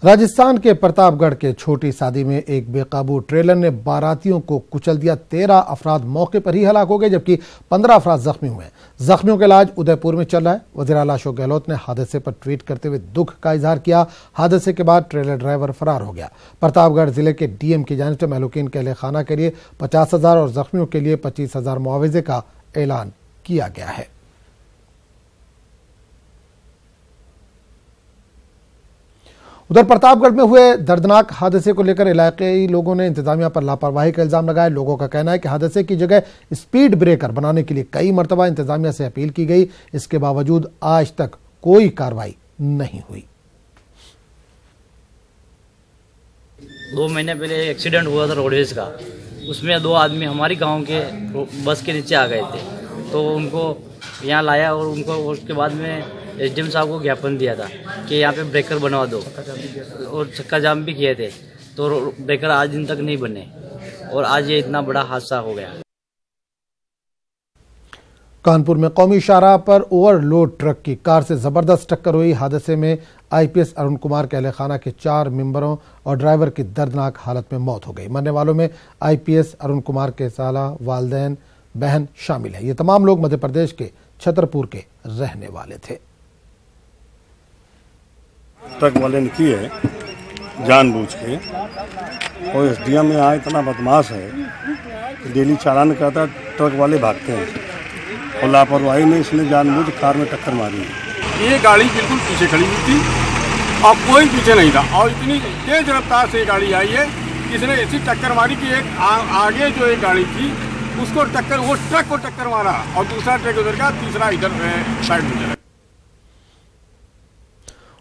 राजस्थान के प्रतापगढ़ के छोटी शादी में एक बेकाबू ट्रेलर ने बारातियों को कुचल दिया। 13 अफराद मौके पर ही हलाक हो गए जबकि 15 अफराद जख्मी हुए। जख्मियों का इलाज उदयपुर में चल रहा है। वज़ीर आला अशोक गहलोत ने हादसे पर ट्वीट करते हुए दुख का इजहार किया। हादसे के बाद ट्रेलर ड्राइवर फरार हो गया। प्रतापगढ़ जिले के डीएम की जानिब से महलूकीन के अहलखाना के लिए 50,000 और जख्मियों के लिए 25,000 मुआवजे का ऐलान किया गया है। उधर प्रतापगढ़ में हुए दर्दनाक हादसे को लेकर इलाकाई लोगों ने इंतजामिया पर लापरवाही का इल्जाम लगाया। लोगों का कहना है कि हादसे की जगह स्पीड ब्रेकर बनाने के लिए कई मरतबा इंतजामिया से अपील की गई, इसके बावजूद आज तक कोई कार्रवाई नहीं हुई। 2 महीने पहले एक्सीडेंट हुआ था रोडवेज का, उसमें 2 आदमी हमारी गांव के बस के नीचे आ गए थे, तो उनको यहाँ लाया और उनको उसके बाद में एसडीएम साहब को ज्ञापन दिया था कि यहाँ पे ब्रेकर बनवा दो और चक्का जाम भी किए थे, तो ब्रेकर आज दिन तक नहीं बने और आज ये इतना बड़ा हादसा हो गया। कानपुर में कौमी शाहराह पर ओवरलोड ट्रक की कार से जबरदस्त टक्कर हुई। हादसे में आईपीएस अरुण कुमार के अहलखाना के 4 मेंबरों और ड्राइवर की दर्दनाक हालत में मौत हो गई। मरने वालों में आईपीएस अरुण कुमार के साला, वालिदैन, बहन शामिल है। ये तमाम लोग मध्य प्रदेश के छतरपुर के रहने वाले थे। ट्रक वाले ने की है जानबूझ के, और एसडीएम में यहाँ इतना बदमाश है कि डेली चालान करता, ट्रक वाले भागते हैं और लापरवाही में इसने जानबूझ कार में टक्कर मारी है। ये गाड़ी बिल्कुल पीछे खड़ी हुई थी और कोई पीछे नहीं था और इतनी तेज रफ्तार से गाड़ी आई है, इसने ऐसी टक्कर मारी कि एक आगे जो एक गाड़ी थी उसको टक्कर, वो ट्रक को टक्कर मारा और दूसरा ट्रक उधर का, तीसरा इधर साइड में चला।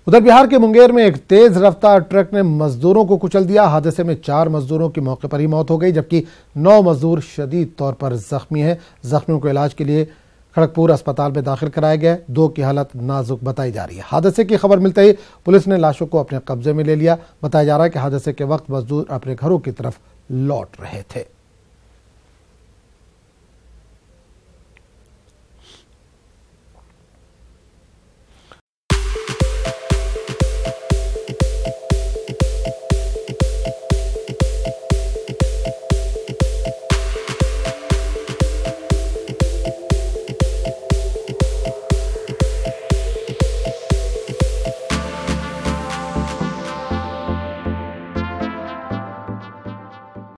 उधर बिहार के मुंगेर में एक तेज रफ्तार ट्रक ने मजदूरों को कुचल दिया। हादसे में 4 मजदूरों की मौके पर ही मौत हो गई जबकि 9 मजदूर शदीद तौर पर जख्मी हैं। जख्मियों को इलाज के लिए खड़गपुर अस्पताल में दाखिल कराया गया। 2 की हालत नाजुक बताई जा रही है। हादसे की खबर मिलते ही पुलिस ने लाशों को अपने कब्जे में ले लिया। बताया जा रहा है कि हादसे के वक्त मजदूर अपने घरों की तरफ लौट रहे थे।